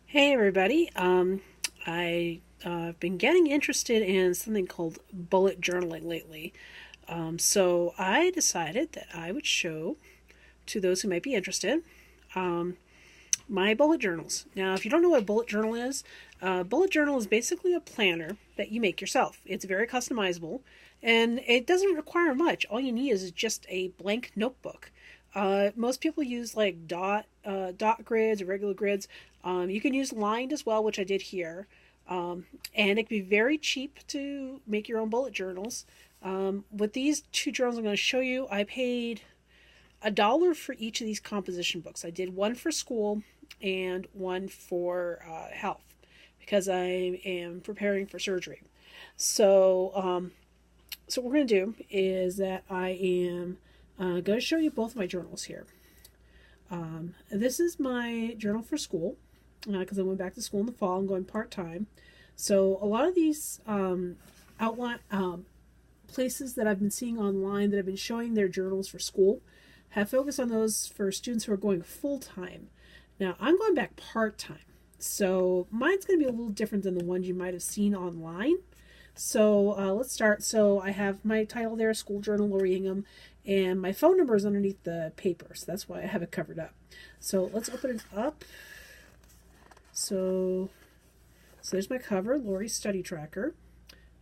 Hey everybody. I've been getting interested in something called bullet journaling lately. So I decided that I would show to those who might be interested um, my bullet journals. Now, if you don't know what a bullet journal is, a bullet journal is basically a planner that you make yourself. It's very customizable and it doesn't require much. All you need is just a blank notebook. Most people use like dot grids or regular grids. You can use lined as well, which I did here. And it can be very cheap to make your own bullet journals. With these two journals I'm going to show you, I paid $1 for each of these composition books. I did one for school and one for health because I am preparing for surgery. So what we're going to do is that I am going to show you both my journals here. This is my journal for school because I went back to school in the fall. I'm going part time. So a lot of these outline places that I've been seeing online that have been showing their journals for school have focused on those for students who are going full time. Now I'm going back part time. So mine's going to be a little different than the ones you might have seen online. So let's start. So I have my title there, School Journal Lori Ingham, and my phone number is underneath the paper. So that's why I have it covered up. So let's open it up. So there's my cover, Lori's Study Tracker.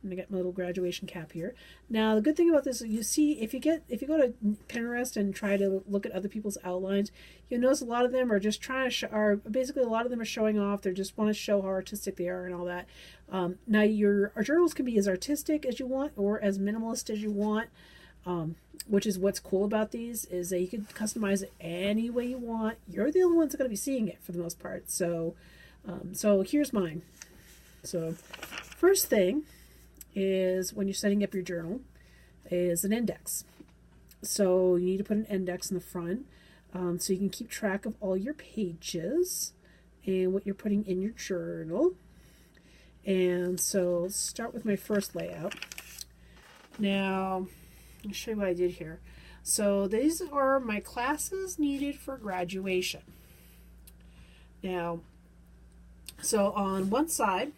And I got my little graduation cap here. Now the good thing about this is you see if you go to Pinterest and try to look at other people's outlines, you'll notice a lot of them are just trying to are basically a lot of them are showing off. They just want to show how artistic they are and all that. Now our journals can be as artistic as you want or as minimalist as you want. Which is what's cool about these is that you can customize it any way you want. You're the only ones that are going to be seeing it for the most part. So here's mine. So first thing is when you're setting up your journal is an index. So you need to put an index in the front so you can keep track of all your pages and what you're putting in your journal. And so let's start with my first layout. Now, I'll show you what I did here. So these are my classes needed for graduation. Now, so on one side,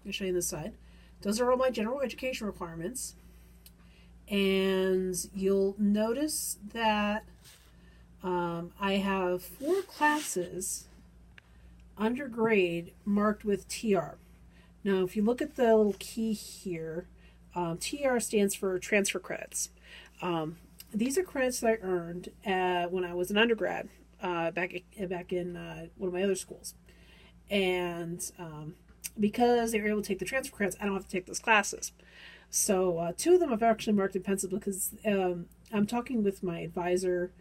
I'll show you this side. Those are all my general education requirements. And you'll notice that I have 4 classes under grade marked with TR. Now, if you look at the little key here, TR stands for transfer credits. These are credits that I earned when I was an undergrad back in one of my other schools. And because they were able to take the transfer credits, I don't have to take those classes. So 2 of them I've actually marked in pencil because I'm talking with my advisor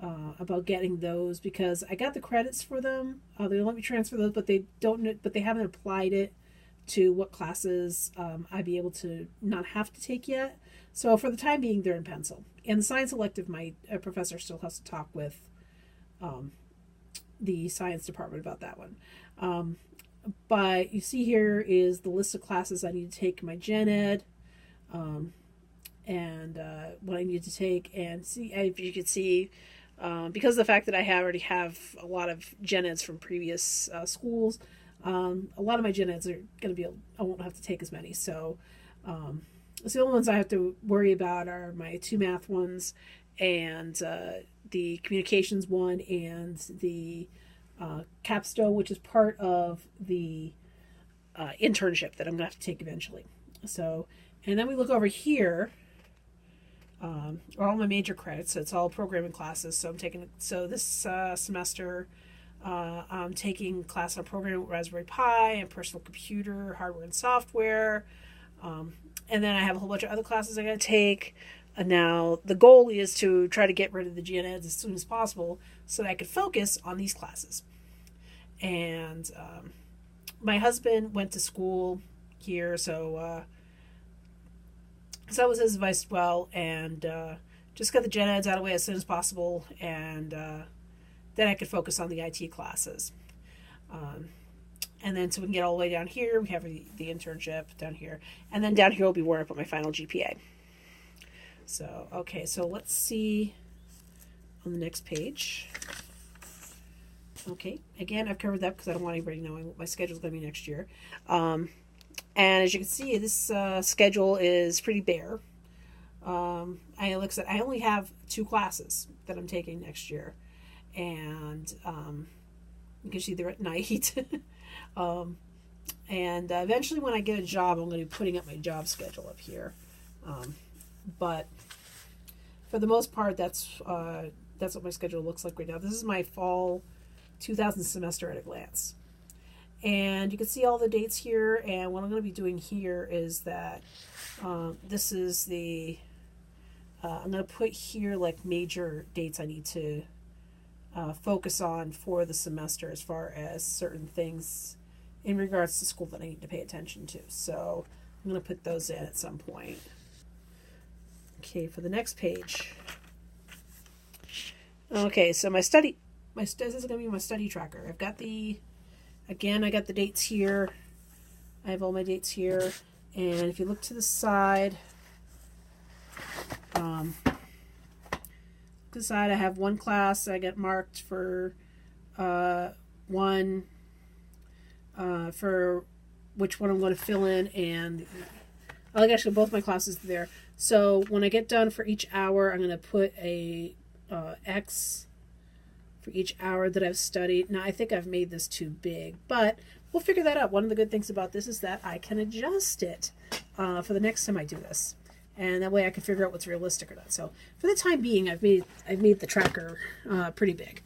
about getting those because I got the credits for them. They let me transfer those, but they haven't applied it to what classes I'd be able to not have to take yet. So for the time being, they're in pencil. And the science elective, my professor still has to talk with the science department about that one. But you see here is the list of classes I need to take in my gen ed, and what I need to take. And see if you can see, because of the fact that I already have a lot of gen eds from previous schools, a lot of my gen eds are going to be, I won't have to take as many. So the only ones I have to worry about are my 2 math ones and the communications one and the capstone, which is part of the internship that I'm going to have to take eventually. So, and then we look over here, are all my major credits. So it's all programming classes. So this semester, I'm taking class on programming with Raspberry Pi and personal computer, hardware and software. And then I have a whole bunch of other classes I got to take. And now the goal is to try to get rid of the gen eds as soon as possible so that I could focus on these classes. And my husband went to school here, so that was his advice as well. And just get the gen eds out of the way as soon as possible, and then I could focus on the IT classes. And then so we can get all the way down here. We have the internship down here. And then down here will be where I put my final GPA. So, okay, so let's see on the next page. Okay, again, I've covered that because I don't want anybody knowing what my schedule is going to be next year. And as you can see, this schedule is pretty bare. Like I said, I only have 2 classes that I'm taking next year, and you can see they're at night. And eventually, when I get a job, I'm going to be putting up my job schedule up here. But for the most part, that's what my schedule looks like right now. This is my fall 2000 semester at a glance. And you can see all the dates here. And what I'm going to be doing here is that this is the... I'm going to put here like major dates I need to focus on for the semester as far as certain things in regards to school that I need to pay attention to. So I'm going to put those in at some point. Okay, for the next page. Okay, so this is going to be my study tracker. I've got I got the dates here. I have all my dates here. And if you look to the side, I have one class I get marked for one for which one I'm going to fill in, and I like actually both my classes there. So when I get done for each hour, I'm going to put a X for each hour that I've studied. Now I think I've made this too big, but we'll figure that out. One of the good things about this is that I can adjust it for the next time I do this. And that way I can figure out what's realistic or not. So for the time being, I've made the tracker pretty big.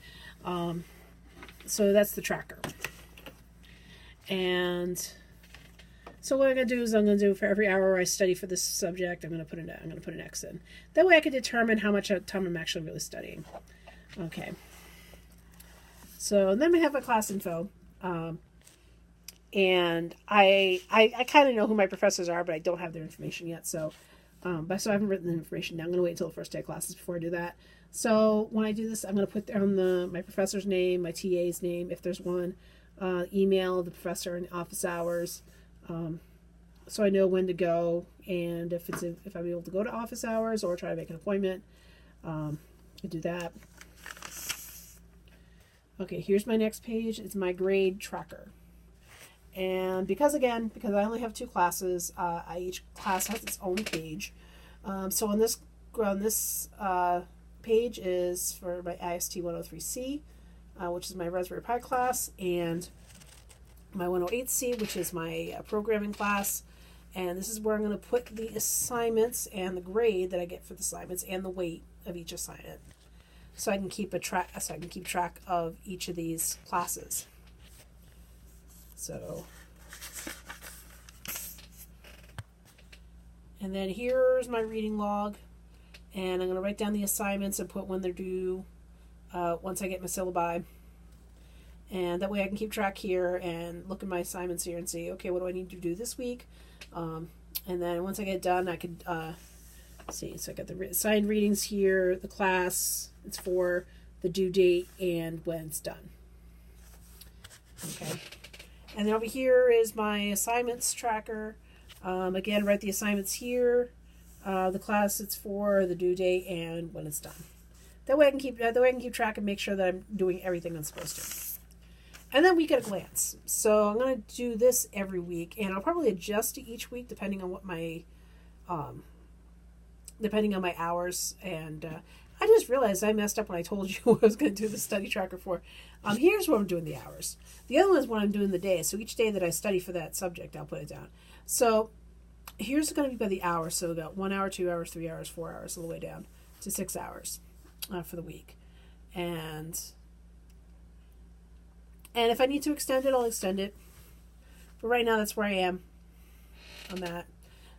So that's the tracker. And so what I'm going to do is I'm going to do for every hour I study for this subject, I'm going to put an X in. That way I can determine how much time I'm actually really studying. Okay. So then we have my class info. And I kind of know who my professors are, but I don't have their information yet. So I haven't written the information down. I'm going to wait until the first day of classes before I do that. So when I do this, I'm going to put down my professor's name, my TA's name, if there's one, email of the professor, and office hours, so I know when to go, and if I'm able to go to office hours or try to make an appointment, I do that. Okay, here's my next page. It's my grade tracker. And because I only have 2 classes, each class has its own page. So on this page is for my IST 103C, which is my Raspberry Pi class, and my 108C, which is my programming class. And this is where I'm going to put the assignments and the grade that I get for the assignments and the weight of each assignment, so I can keep track of each of these classes. So, and then here's my reading log, and I'm going to write down the assignments and put when they're due once I get my syllabi. And that way I can keep track here and look at my assignments here and see, okay, what do I need to do this week? And then once I get done, I could see. So I got the assigned readings here, the class, it's for the due date, and when it's done. Okay. And then over here is my assignments tracker. Again, write the assignments here, the class it's for, the due date, and when it's done. That way I can keep track and make sure that I'm doing everything I'm supposed to. And then week at a glance. So I'm going to do this every week, and I'll probably adjust it each week depending on what my hours. And I just realized I messed up when I told you what I was going to do the study tracker for. Here's where I'm doing the hours. The other one is when I'm doing the day. So each day that I study for that subject, I'll put it down. So here's going to be by the hour. So we got 1 hour, 2 hours, 3 hours, 4 hours, all the way down to 6 hours for the week. And if I need to extend it, I'll extend it. But right now, that's where I am on that.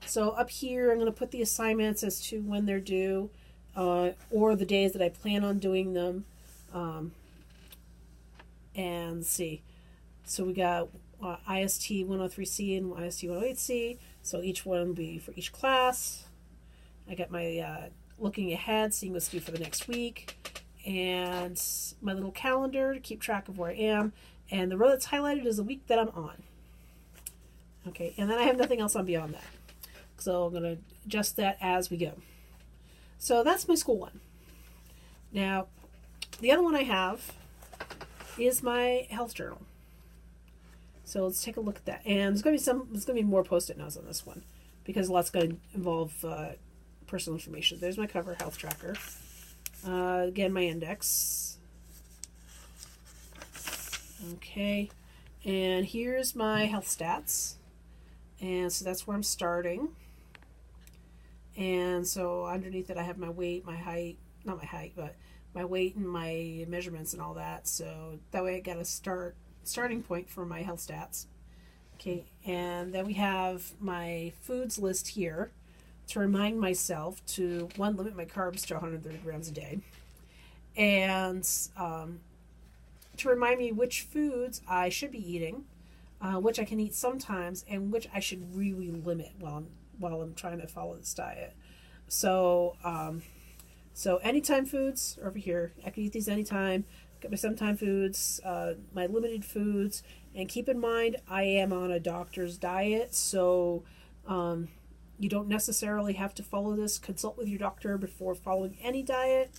So up here, I'm going to put the assignments as to when they're due, or the days that I plan on doing them. And see. So we got IST 103C and IST 108C. So each one will be for each class. I got my looking ahead, seeing what's due for the next week. And my little calendar to keep track of where I am. And the row that's highlighted is the week that I'm on. Okay, and then I have nothing else on beyond that. So I'm going to adjust that as we go. So that's my school one. Now, the other one I have is my health journal. So let's take a look at that. And there's going to be more post-it notes on this one because a lot's going to involve personal information. There's my cover health tracker. Again, my index. Okay. And here's my health stats. And so that's where I'm starting. And so underneath it, I have my weight, my height, not my height, but my weight and my measurements and all that. So that way I got a starting point for my health stats. Okay, and then we have my foods list here to remind myself to, one, limit my carbs to 130 grams a day, and to remind me which foods I should be eating, which I can eat sometimes, and which I should really limit while I'm trying to follow this diet. So so anytime foods are over here. I can eat these anytime. Got my sometime foods, my limited foods, and keep in mind I am on a doctor's diet, so you don't necessarily have to follow this. Consult with your doctor before following any diet,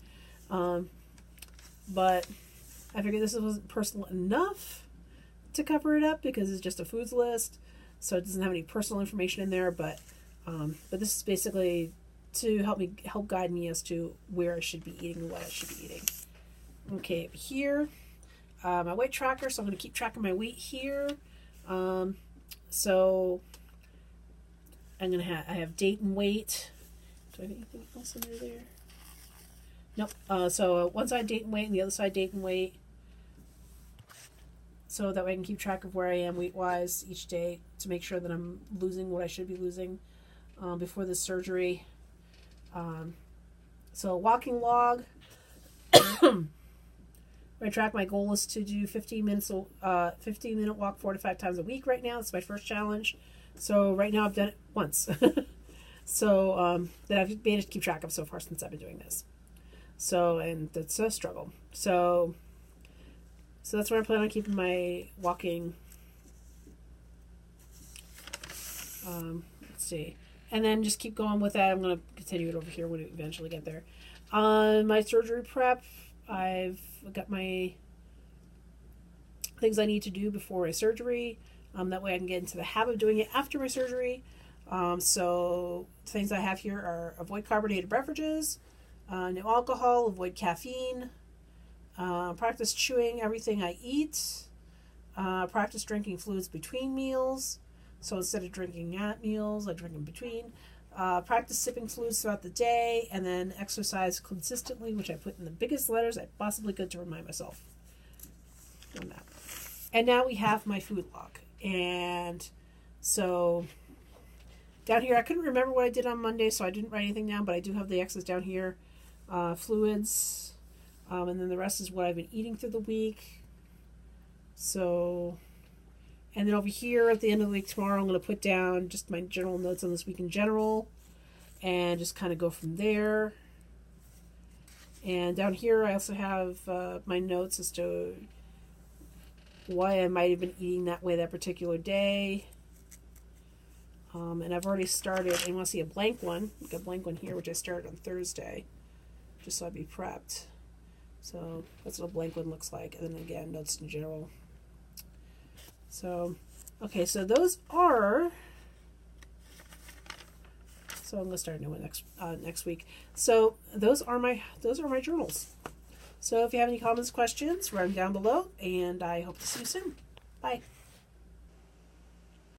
but I figured this wasn't personal enough to cover it up because it's just a foods list, so it doesn't have any personal information in there. But this is basically to help guide me as to where I should be eating and what I should be eating. Okay, here, my weight tracker, so I'm going to keep track of my weight here. So I have date and weight. Do I have anything else under there? Nope. So one side date and weight and the other side date and weight. So that way I can keep track of where I am weight-wise each day to make sure that I'm losing what I should be losing before this surgery. So walking log. I track. My goal is to do 15-minute walk 4 to 5 times a week right now. It's my first challenge. So right now I've done it once. So that I've managed to keep track of so far since I've been doing this. So, and that's a struggle. So that's where I plan on keeping my walking. Let's see. And then just keep going with that. I'm going to continue it over here when we eventually get there. My surgery prep, I've got my things I need to do before my surgery. That way I can get into the habit of doing it after my surgery. So things I have here are avoid carbonated beverages, no alcohol, avoid caffeine, practice chewing everything I eat, practice drinking fluids between meals. So instead of drinking at meals, I drink in between. Practice sipping fluids throughout the day, and then exercise consistently, which I put in the biggest letters I possibly could to remind myself on that. And now we have my food log. And so down here, I couldn't remember what I did on Monday, so I didn't write anything down, but I do have the X's down here. Fluids, and then the rest is what I've been eating through the week. So, and then over here at the end of the week tomorrow, I'm going to put down just my general notes on this week in general and just kind of go from there. And down here, I also have my notes as to why I might have been eating that way that particular day. And I've already started, and you want to see a blank one. I've got a blank one here, which I started on Thursday, just so I'd be prepped. So that's what a blank one looks like. And then again, notes in general. So, okay, so those are, so I'm going to start a new one next week. So those are my journals. So if you have any comments, questions, write them down below, and I hope to see you soon. Bye.